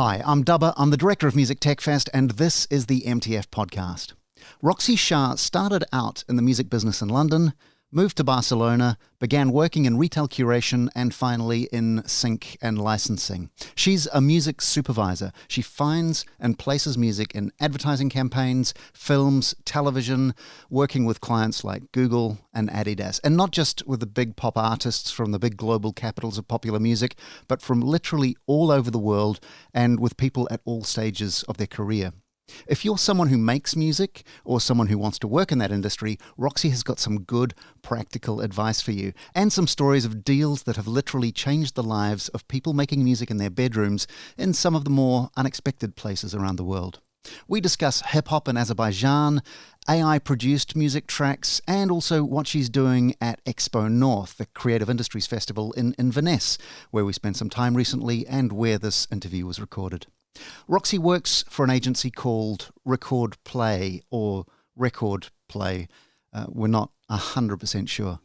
Hi, I'm Dubber. I'm the director of Music Tech Fest, and this is the MTF podcast. Roxy Shah started out in the music business in London, moved to Barcelona, began working in retail curation, and finally in sync and licensing. She's a music supervisor. She finds and places music in advertising campaigns, films, television, working with clients like Google and Adidas. And not just with the big pop artists from the big global capitals of popular music, but from literally all over the world and with people at all stages of their career. If you're someone who makes music or someone who wants to work in that industry, Roxy has got some good practical advice for you and some stories of deals that have literally changed the lives of people making music in their bedrooms in some of the more unexpected places around the world. We discuss hip-hop in Azerbaijan, AI-produced music tracks, and also what she's doing at Expo North, the Creative Industries Festival in Inverness, where we spent some time recently and where this interview was recorded. Roxy works for an agency called Record Play or Record Play. We're not 100% sure.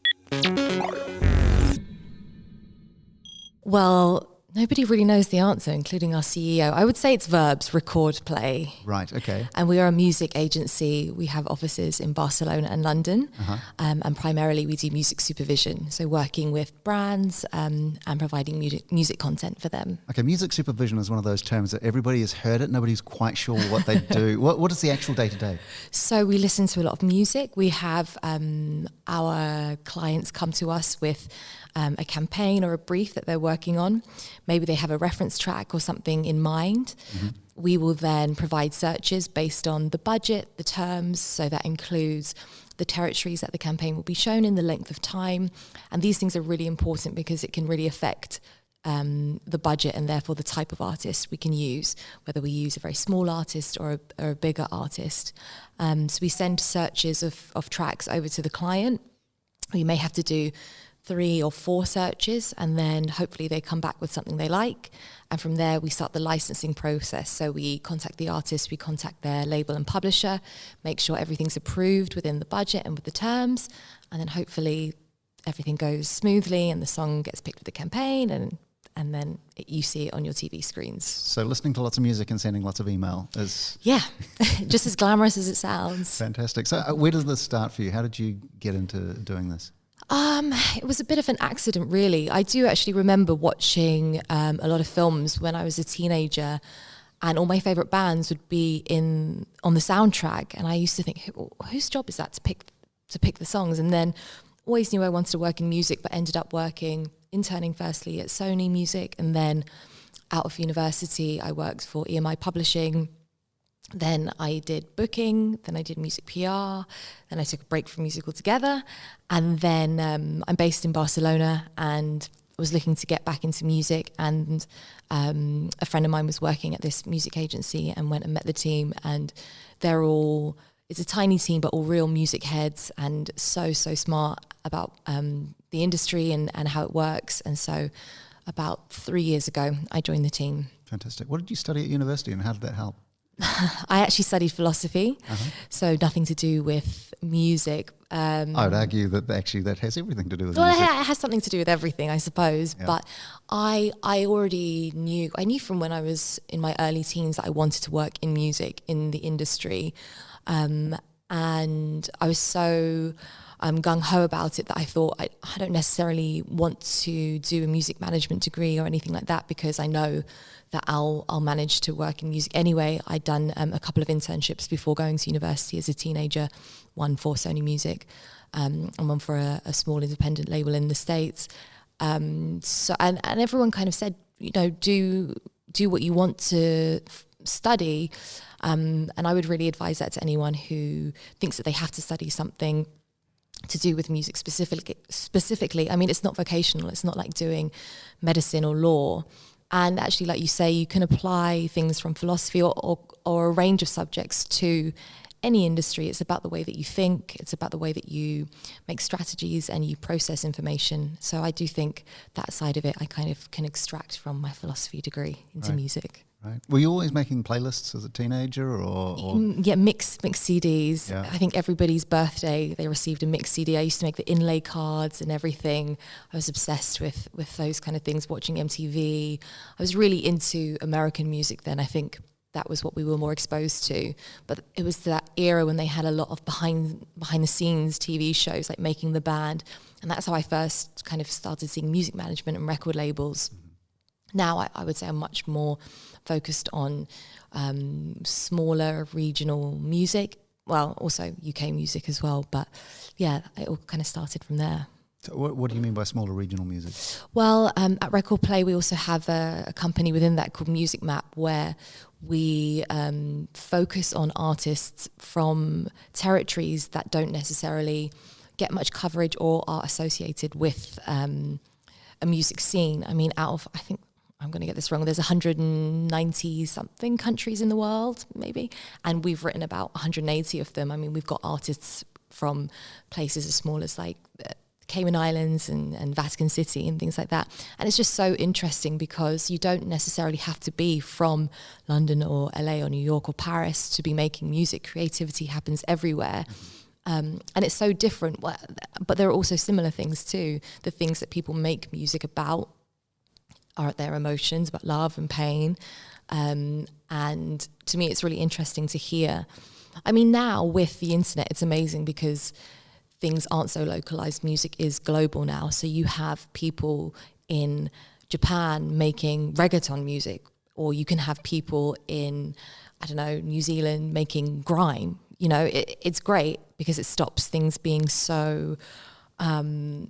Well, nobody really knows the answer, including our CEO. I would say it's verbs, record, play. Right, okay. And we are a music agency. We have offices in Barcelona and London. And primarily we do music supervision, so working with brands and providing music content for them. Okay, music supervision is one of those terms that everybody has heard it. Nobody's quite sure what they do. What is the actual day-to-day? So we listen to a lot of music. We have our clients come to us with a campaign or a brief that they're working on. Maybe they have a reference track or something in mind. We will then provide searches based on the budget, the terms, so that includes the territories that the campaign will be shown in, the length of time. And these things are really important because it can really affect the budget and therefore the type of artist we can use, whether we use a very small artist or a bigger artist. So we send searches of tracks over to the client. We may have to do 3 or 4 searches, and then hopefully they come back with something they like. And from there, we start the licensing process. So we contact the artist, we contact their label and publisher, make sure everything's approved within the budget and with the terms. And then hopefully everything goes smoothly and the song gets picked with the campaign, and then you see it on your TV screens. So listening to lots of music and sending lots of email is... Yeah, just as glamorous as it sounds. Fantastic. So where does this start for you? How did you get into doing this? It was a bit of an accident, really. I do actually remember watching a lot of films when I was a teenager, and all my favourite bands would be on the soundtrack. And I used to think, whose job is that to pick the songs? And then always knew I wanted to work in music, but ended up interning firstly at Sony Music, and then out of university I worked for EMI Publishing. Then I did booking, then I did music PR, then I took a break from music altogether. And then I'm based in Barcelona and was looking to get back into music. And a friend of mine was working at this music agency and went and met the team. And it's a tiny team, but all real music heads and so smart about the industry and how it works. And so about 3 years ago, I joined the team. Fantastic. What did you study at university and how did that help? I actually studied philosophy, so nothing to do with music. I would argue that actually that has everything to do with music. Well, it has something to do with everything, I suppose. Yeah. But I already knew from when I was in my early teens that I wanted to work in music, in the industry. And I was so gung-ho about it that I thought I don't necessarily want to do a music management degree or anything like that, because I know that I'll manage to work in music anyway. I'd done a couple of internships before going to university as a teenager, one for Sony Music and one for a small independent label in the States. So everyone kind of said, do what you want to study. And I would really advise that to anyone who thinks that they have to study something to do with music specifically. I mean, it's not vocational. It's not like doing medicine or law. And actually, like you say, you can apply things from philosophy or a range of subjects to any industry. It's about the way that you think. It's about the way that you make strategies and you process information. So I do think that side of it I kind of can extract from my philosophy degree into music. Right. Were you always making playlists as a teenager, or? Yeah, mixed CDs. Yeah. I think everybody's birthday, they received a mixed CD. I used to make the inlay cards and everything. I was obsessed with those kind of things, watching MTV. I was really into American music then. I think that was what we were more exposed to. But it was that era when they had a lot of behind the scenes TV shows, like Making the Band. And that's how I first kind of started seeing music management and record labels. Now I would say I'm much more focused on smaller regional music, well, also UK music as well. But yeah, it all kind of started from there. So what do you mean by smaller regional music? Well, at Record Play, we also have a company within that called Music Map, where we focus on artists from territories that don't necessarily get much coverage or are associated with a music scene. I mean, out of, I think, I'm going to get this wrong, there's 190 something countries in the world, maybe, and we've written about 180 of them. I mean, we've got artists from places as small as like Cayman Islands and Vatican City and things like that. And it's just so interesting because you don't necessarily have to be from London or LA or New York or Paris to be making music. Creativity happens everywhere. And it's so different, but there are also similar things too. The things that people make music about are their emotions, about love and pain. And to me, it's really interesting to hear. I mean, now with the internet, it's amazing because things aren't so localized. Music is global now. So you have people in Japan making reggaeton music, or you can have people in, I don't know, New Zealand making grime. You know, it's great because it stops things being so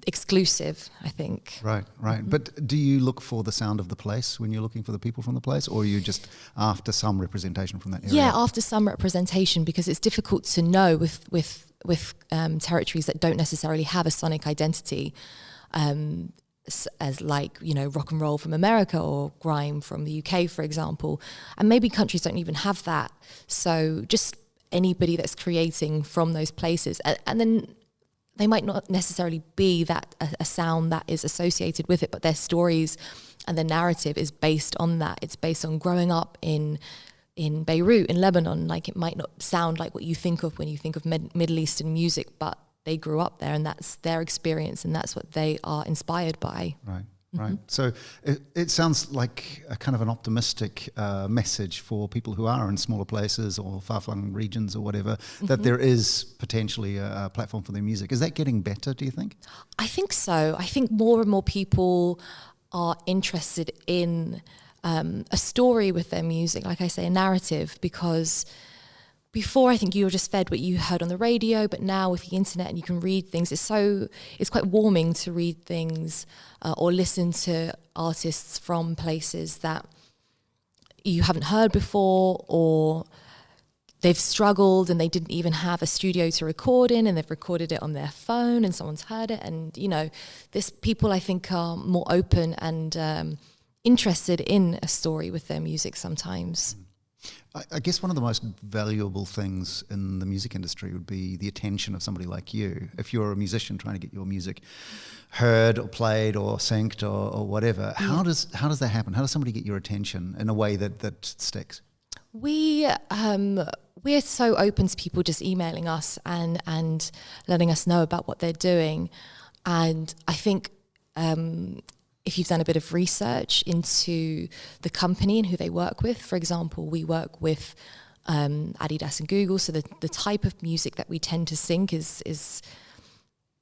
exclusive, I think. Right. But do you look for the sound of the place when you're looking for the people from the place, or are you just after some representation from that area? Yeah, after some representation, because it's difficult to know with territories that don't necessarily have a sonic identity, as like, you know, rock and roll from America or grime from the UK, for example. And maybe countries don't even have that. So just anybody that's creating from those places, and then they might not necessarily be that a sound that is associated with it, but their stories and their narrative is based on that. It's based on growing up in Beirut, in Lebanon. Like, it might not sound like what you think of when you think of Middle Eastern music, but they grew up there and that's their experience and that's what they are inspired by. Right. So it sounds like a kind of an optimistic message for people who are in smaller places or far-flung regions or whatever, that there is potentially a platform for their music. Is that getting better, do you think? I think so. I think more and more people are interested in a story with their music, like I say, a narrative, because before, I think you were just fed what you heard on the radio, but now with the internet and you can read things, it's quite warming to read things or listen to artists from places that you haven't heard before, or they've struggled and they didn't even have a studio to record in and they've recorded it on their phone and someone's heard it. And, you know, people I think are more open and interested in a story with their music sometimes. I guess one of the most valuable things in the music industry would be the attention of somebody like you. If you're a musician trying to get your music heard or played or synced or whatever, how does that happen? How does somebody get your attention in a way that sticks? We're so open to people just emailing us and letting us know about what they're doing. And I think if you've done a bit of research into the company and who they work with, for example, we work with Adidas and Google, so the type of music that we tend to sync is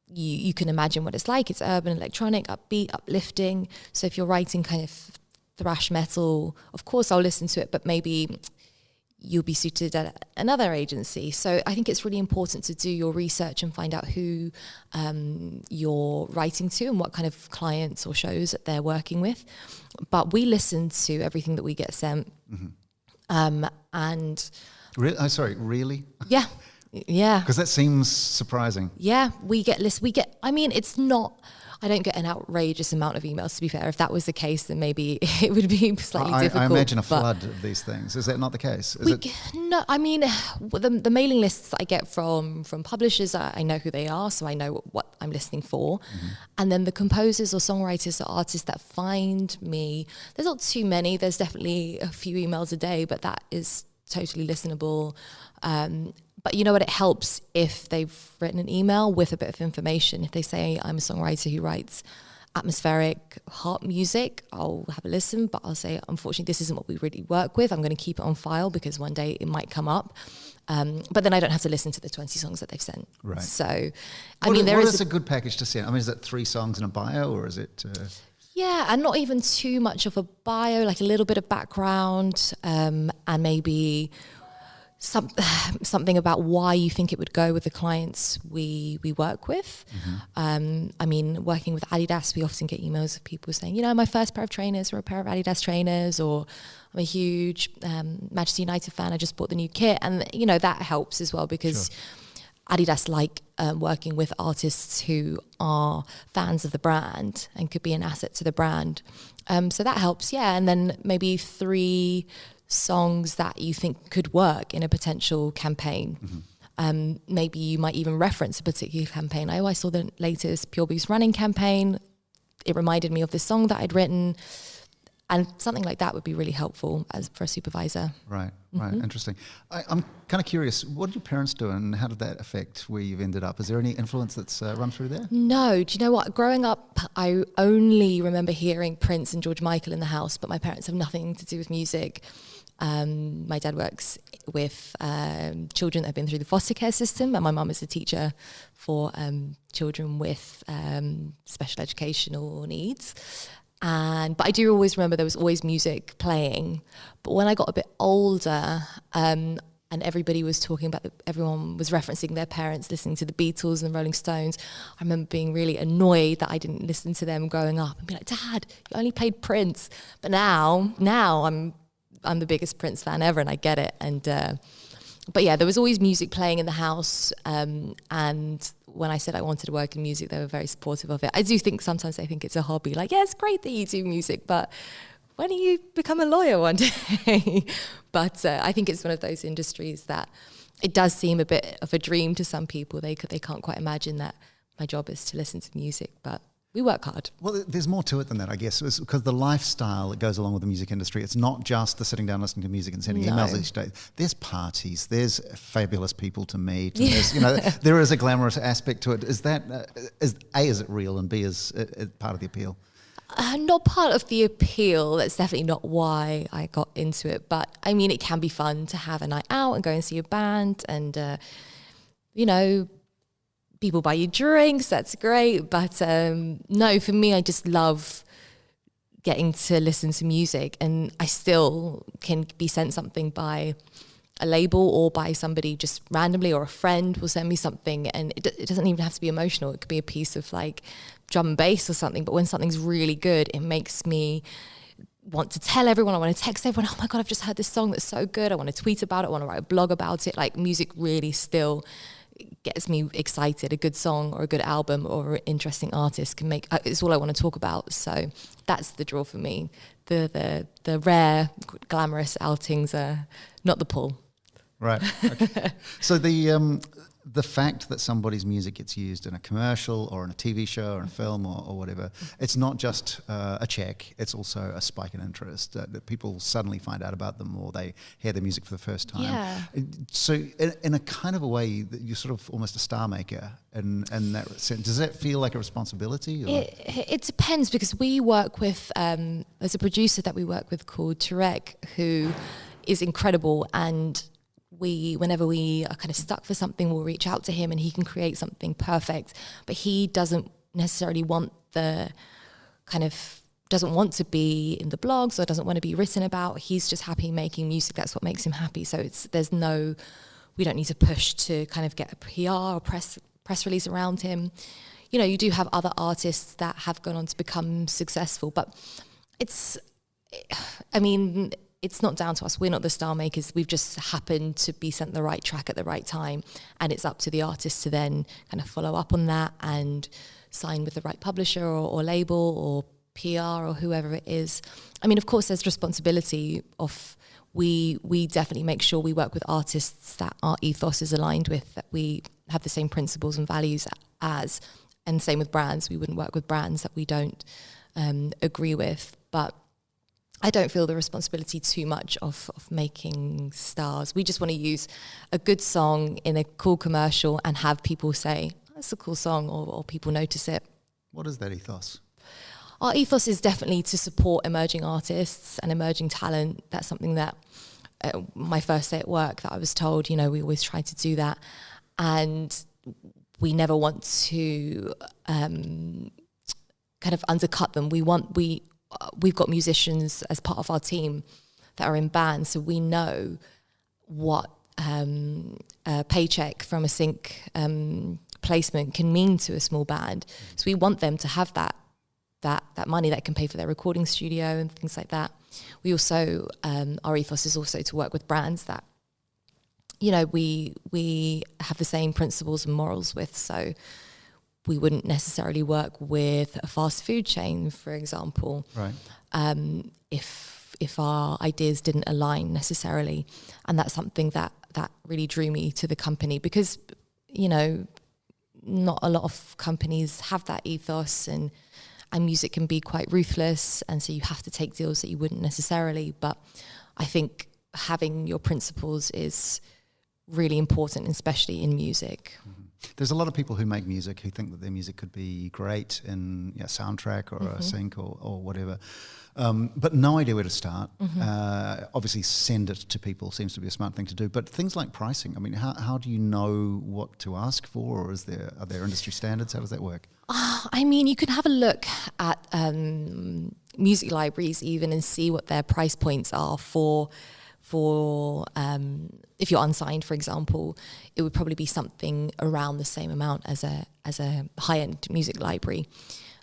you can imagine what it's like. It's urban, electronic, upbeat, uplifting. So if you're writing kind of thrash metal, of course I'll listen to it, but maybe you'll be suited at another agency. So I think it's really important to do your research and find out who you're writing to and what kind of clients or shows that they're working with. But we listen to everything that we get sent. And really? Yeah. Yeah. Because that seems surprising. Yeah, we get lists. I mean, it's not, I don't get an outrageous amount of emails, to be fair. If that was the case, then maybe it would be slightly difficult. I imagine a flood of these things. Is that not the case? No, I mean, the mailing lists I get from publishers, I know who they are, so I know what I'm listening for. Mm-hmm. And then the composers or songwriters or artists that find me, there's not too many. There's definitely a few emails a day, but that is totally listenable. But you know what, it helps if they've written an email with a bit of information. If they say, I'm a songwriter who writes atmospheric heart music, I'll have a listen, but I'll say, unfortunately, this isn't what we really work with. I'm going to keep it on file because one day it might come up. But then I don't have to listen to the 20 songs that they've sent. Right. So, what is a good package to send? I mean, is it 3 songs and a bio, or is it... Yeah, and not even too much of a bio, like a little bit of background, and maybe... something about why you think it would go with the clients we work with. Mm-hmm. I mean, working with Adidas, we often get emails of people saying, you know, my first pair of trainers were a pair of Adidas trainers, or I'm a huge Manchester United fan, I just bought the new kit. And, you know, that helps as well because Adidas like working with artists who are fans of the brand and could be an asset to the brand. So that helps, yeah. And then maybe 3 songs that you think could work in a potential campaign. Mm-hmm. Maybe you might even reference a particular campaign. I saw the latest Pure Boost running campaign. It reminded me of this song that I'd written. And something like that would be really helpful for a supervisor. Right, mm-hmm. Interesting. I'm kind of curious, what did your parents do and how did that affect where you've ended up? Is there any influence that's run through there? No, do you know what? Growing up, I only remember hearing Prince and George Michael in the house, but my parents have nothing to do with music. My dad works with children that have been through the foster care system, and my mum is a teacher for children with special educational needs. But I do always remember there was always music playing. But when I got a bit older, and everybody was talking about, everyone was referencing their parents listening to the Beatles and the Rolling Stones, I remember being really annoyed that I didn't listen to them growing up and be like, Dad, you only played Prince. But now I'm the biggest Prince fan ever, and I get it. And but yeah, there was always music playing in the house. And when I said I wanted to work in music, they were very supportive of it. I do think sometimes they think it's a hobby. Like, yeah, it's great that you do music, but when do you become a lawyer one day? But I think it's one of those industries that it does seem a bit of a dream to some people. They can't quite imagine that my job is to listen to music, but we work hard. Well, there's more to it than that, I guess, because the lifestyle that goes along with the music industry, it's not just the sitting down listening to music and sending emails each day. There's parties, there's fabulous people to meet, and there's, you know, there is a glamorous aspect to it. Is that, is it real, and B, is it part of the appeal? Not part of the appeal. That's definitely not why I got into it. But, I mean, it can be fun to have a night out and go and see a band and, you know, people buy you drinks, that's great. But no, for me, I just love getting to listen to music, and I still can be sent something by a label or by somebody just randomly, or a friend will send me something, and it doesn't even have to be emotional. It could be a piece of like drum and bass or something, but when something's really good, it makes me want to tell everyone. I want to text everyone, oh my God, I've just heard this song that's so good. I want to tweet about it. I want to write a blog about it. Like, music really still gets me excited. A good song or a good album or an interesting artist can make, it's all I want to talk about. So that's the draw for me. The rare glamorous outings are not the pull. Right. Okay. So the fact that somebody's music gets used in a commercial or in a TV show or in a film or whatever, it's not just a check, it's also a spike in interest, that people suddenly find out about them or they hear their music for the first time. Yeah. So in a kind of a way that you're sort of almost a star maker in that sense. Does that feel like a responsibility? Or? It depends, because we work with, there's a producer that we work with called Tarek, who is incredible, and whenever we are kind of stuck for something, we'll reach out to him and he can create something perfect. But he doesn't necessarily want doesn't want to be in the blogs or doesn't want to be written about. He's just happy making music. That's what makes him happy. So we don't need to push to kind of get a PR or press release around him. You know, you do have other artists that have gone on to become successful, but it's not down to us. We're not the star makers. We've just happened to be sent the right track at the right time. And it's up to the artist to then kind of follow up on that and sign with the right publisher or label or PR or whoever it is. I mean, of course, there's responsibility of, we definitely make sure we work with artists that our ethos is aligned with, that we have the same principles and values as, and same with brands. We wouldn't work with brands that we don't agree with. But I don't feel the responsibility too much of making stars. We just want to use a good song in a cool commercial and have people say, oh, that's a cool song, or people notice it. What is that ethos? Our ethos is definitely to support emerging artists and emerging talent. That's something that my first day at work that I was told, we always try to do that. And we never want to kind of undercut them. We've got musicians as part of our team that are in bands, so we know what a paycheck from a sync placement can mean to a small band. So we want them to have that money that can pay for their recording studio and things like that. We also, our ethos is also to work with brands that, we have the same principles and morals with. So we wouldn't necessarily work with a fast food chain, for example, right? If our ideas didn't align necessarily. And that's something that really drew me to the company, because, not a lot of companies have that ethos, and music can be quite ruthless, and so you have to take deals that you wouldn't necessarily. But I think having your principles is really important, especially in music. Mm-hmm. There's a lot of people who make music who think that their music could be great in a soundtrack or a sync or whatever, but no idea where to start. Obviously, send it to people seems to be a smart thing to do. But things like pricing, I mean, how do you know what to ask for, or are there industry standards? How does that work? I mean, you can have a look at music libraries even and see what their price points are for if you're unsigned, for example. It would probably be something around the same amount as a high-end music library.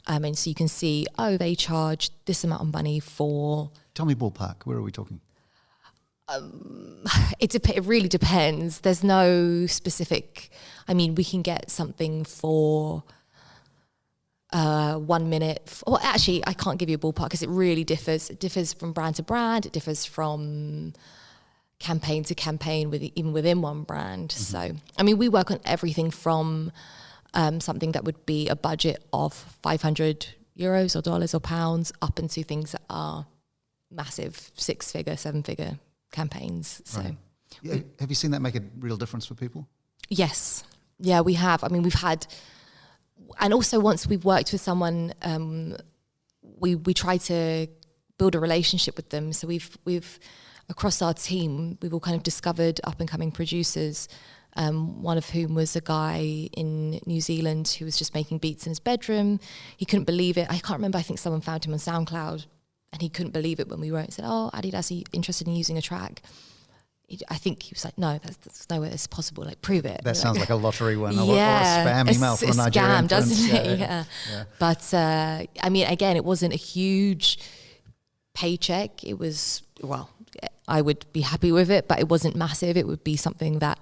And so you can see, they charge this amount of money for... Tell me ballpark, where are we talking? It really depends. There's no specific... I mean, we can get something for 1 minute. Well, actually, I can't give you a ballpark because it really differs. It differs from brand to brand. It differs from campaign to campaign, even within one brand. So, I mean, we work on everything from something that would be a budget of 500 euros or dollars or pounds up into things that are massive 6-figure, 7-figure campaigns. So, right. Yeah. Have you seen that make a real difference for people? Yes. Yeah, we have. I mean, we've had, and also once we've worked with someone, we try to build a relationship with them. So we've across our team, we've all kind of discovered up and coming producers. One of whom was a guy in New Zealand who was just making beats in his bedroom. He couldn't believe it. I can't remember. I think someone found him on SoundCloud, and he couldn't believe it when we wrote and said, "Oh, Adidas, are you interested in using a track?" I think he was like, "No, that's no way that's possible. Like, prove it." That sounds like a lottery win, or a spam email from a scam, Nigerian doesn't prince. it? Yeah. But I mean, again, it wasn't a huge paycheck. It was, well, I would be happy with it, but it wasn't massive. It would be something that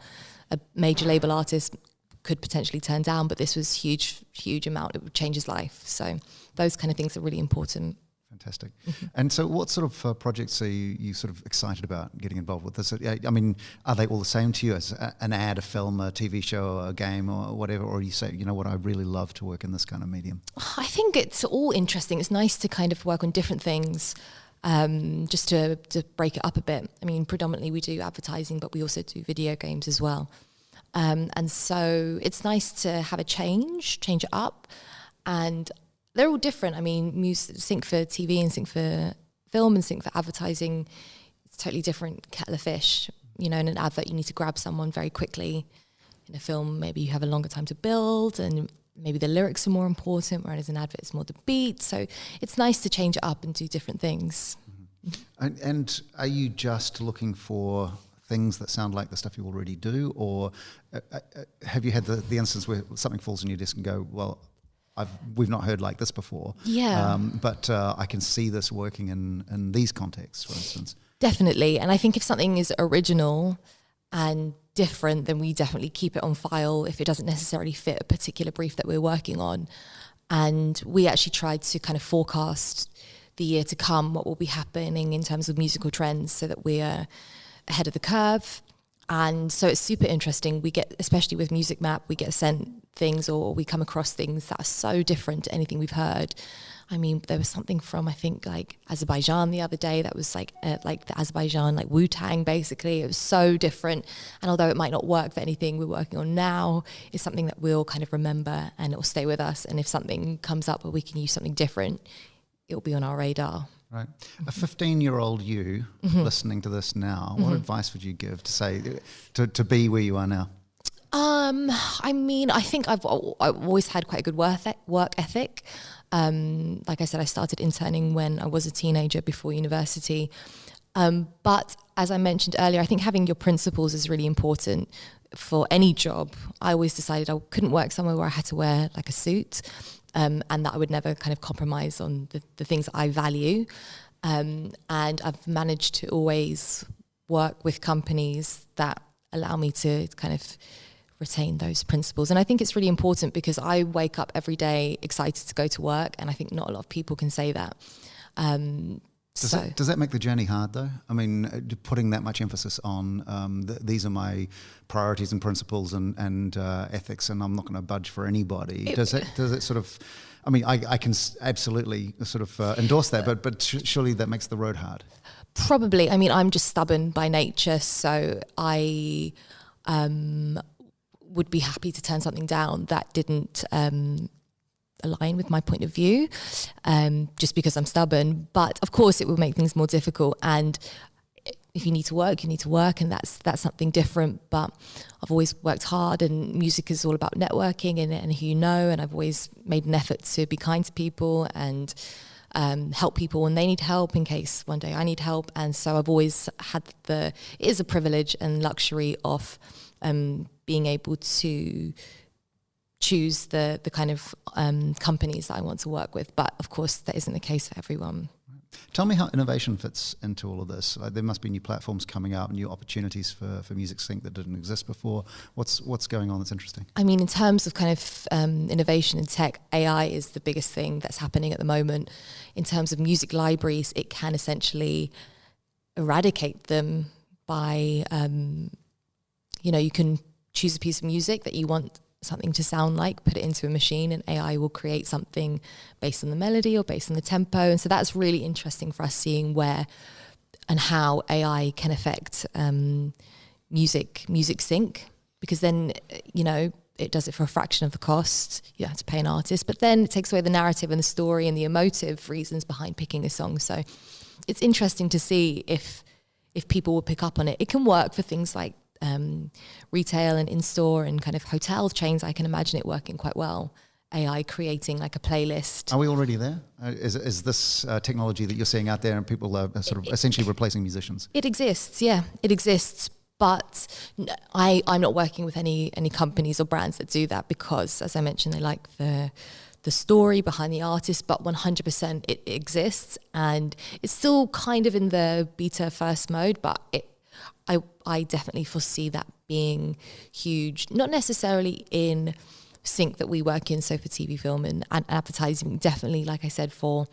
a major label artist could potentially turn down, but this was huge amount. It would change his life. So those kind of things are really important. Fantastic. And so what sort of projects are you sort of excited about getting involved with? This? I mean, are they all the same to you, as an ad, a film, a TV show, a game, or whatever? Or you say, you know what, I really love to work in this kind of medium? I think it's all interesting. It's nice to kind of work on different things, just to break it up a bit. I mean, predominantly we do advertising, but we also do video games as well. And so it's nice to have a change it up. And they're all different. I mean, sync for TV and sync for film and sync for advertising, it's totally different kettle of fish. You know, in an advert, you need to grab someone very quickly. In a film, maybe you have a longer time to build, and maybe the lyrics are more important, whereas an advert is more the beat. So it's nice to change it up and do different things. Mm-hmm. And are you just looking for things that sound like the stuff you already do, or have you had the instance where something falls on your desk and go, well, we've not heard like this before. Yeah. But I can see this working in these contexts, for instance. Definitely. And I think if something is original and different, then we definitely keep it on file if it doesn't necessarily fit a particular brief that we're working on. And we actually tried to kind of forecast the year to come, what will be happening in terms of musical trends, so that we're ahead of the curve. And so it's super interesting. We get, especially with Music Map, we get sent things, or we come across things that are so different to anything we've heard. I mean, there was something from, I think, like Azerbaijan the other day that was like the Azerbaijan, like Wu-Tang, basically. It was so different. And although it might not work for anything we're working on now, it's something that we'll kind of remember and it will stay with us. And if something comes up where we can use something different, it'll be on our radar. Right. A 15-year-old you listening to this now, what advice would you give to say to be where you are now? I mean, I think I've always had quite a good work ethic. Like I said, I started interning when I was a teenager before university. But as I mentioned earlier, I think having your principles is really important for any job. I always decided I couldn't work somewhere where I had to wear like a suit. And that I would never kind of compromise on the things that I value. And I've managed to always work with companies that allow me to kind of retain those principles. And I think it's really important because I wake up every day excited to go to work, and I think not a lot of people can say that. Does that make the journey hard, though? I mean, putting that much emphasis on these are my priorities and principles and ethics, and I'm not going to budge for anybody. Does it sort of? I mean, I can absolutely sort of endorse that, but surely that makes the road hard. Probably. I mean, I'm just stubborn by nature, so I would be happy to turn something down that didn't align with my point of view, just because I'm stubborn. But of course it will make things more difficult, and if you need to work, you need to work, and that's something different. But I've always worked hard, and music is all about networking and who you know, and I've always made an effort to be kind to people and help people when they need help in case one day I need help. And so I've always had it is a privilege and luxury of being able to choose the kind of companies that I want to work with. But of course, that isn't the case for everyone. Tell me how innovation fits into all of this. There must be new platforms coming out, new opportunities for Music Sync that didn't exist before. What's going on that's interesting? I mean, in terms of kind of innovation in tech, AI is the biggest thing that's happening at the moment. In terms of music libraries, it can essentially eradicate them by, you can choose a piece of music that you want something to sound like, put it into a machine, and AI will create something based on the melody or based on the tempo. And so that's really interesting for us, seeing where and how AI can affect music sync, because then, it does it for a fraction of the cost. You don't have to pay an artist, but then it takes away the narrative and the story and the emotive reasons behind picking a song. So it's interesting to see if people will pick up on it. It can work for things like retail and in-store and kind of hotel chains. I can imagine it working quite well. AI creating like a playlist. Are we already there? Is this technology that you're seeing out there and people are sort of essentially replacing musicians? It exists, yeah. It exists. But I'm not working with any companies or brands that do that because, as I mentioned, they like the story behind the artist, but 100% it exists. And it's still kind of in the beta first mode, but I definitely foresee that being huge, not necessarily in sync that we work in, so for TV, film and advertising, definitely, like I said, for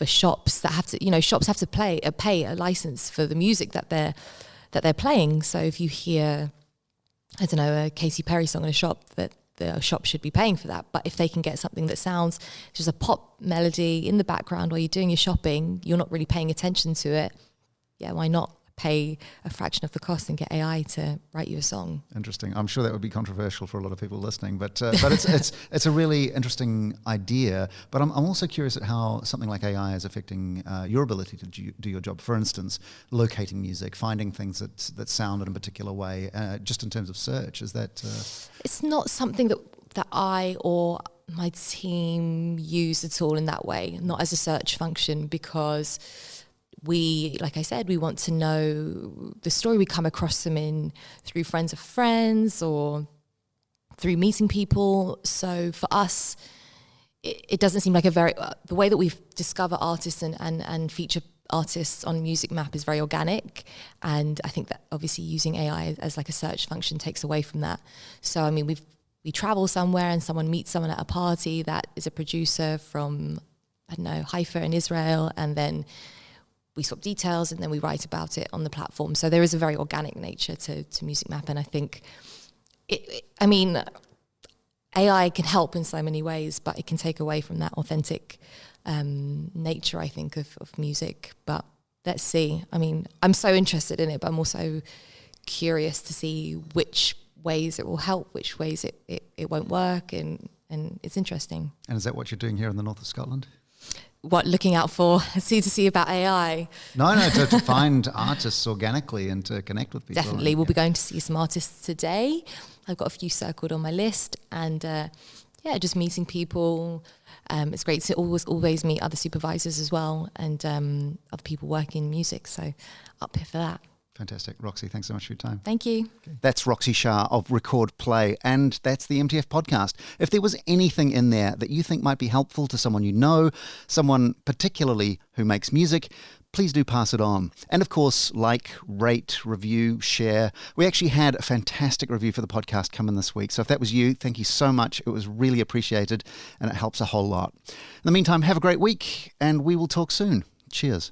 shops that have to, shops have to pay a license for the music that they're playing. So if you hear, I don't know, a Katy Perry song in a shop, that the shop should be paying for that. But if they can get something that sounds just a pop melody in the background while you're doing your shopping, you're not really paying attention to it. Yeah, why not pay a fraction of the cost and get AI to write you a song? Interesting. I'm sure that would be controversial for a lot of people listening, but it's a really interesting idea. But I'm also curious at how something like AI is affecting your ability to do your job. For instance, locating music, finding things that sound in a particular way, just in terms of search. Is that? It's not something that I or my team use at all in that way. Not as a search function, because we, like I said, we want to know the story. We come across them through friends of friends or through meeting people. So for us, it doesn't seem like a very the way that we discover artists and feature artists on Music Map is very organic, and I think that obviously using AI as like a search function takes away from that. So I mean, we travel somewhere and someone meets someone at a party that is a producer from, I don't know, Haifa in Israel, and then we swap details and then we write about it on the platform. So there is a very organic nature to Music Map, and I think I mean, AI can help in so many ways, but it can take away from that authentic nature, I think, of music. But let's see. I mean, I'm so interested in it, but I'm also curious to see which ways it will help, which ways it won't work, and it's interesting. And is that what you're doing here in the north of Scotland? What, looking out for see about AI? No, to find artists organically and to connect with people. Definitely. We'll be going to see some artists today. I've got a few circled on my list, and just meeting people. It's great to always meet other supervisors as well, and other people working in music. So up here for that. Fantastic. Roxy, thanks so much for your time. Thank you. Okay. That's Roxy Shah of Record Play, and that's the MTF podcast. If there was anything in there that you think might be helpful to someone you know, someone particularly who makes music, please do pass it on. And of course, like, rate, review, share. We actually had a fantastic review for the podcast come in this week. So if that was you, thank you so much. It was really appreciated, and it helps a whole lot. In the meantime, have a great week, and we will talk soon. Cheers.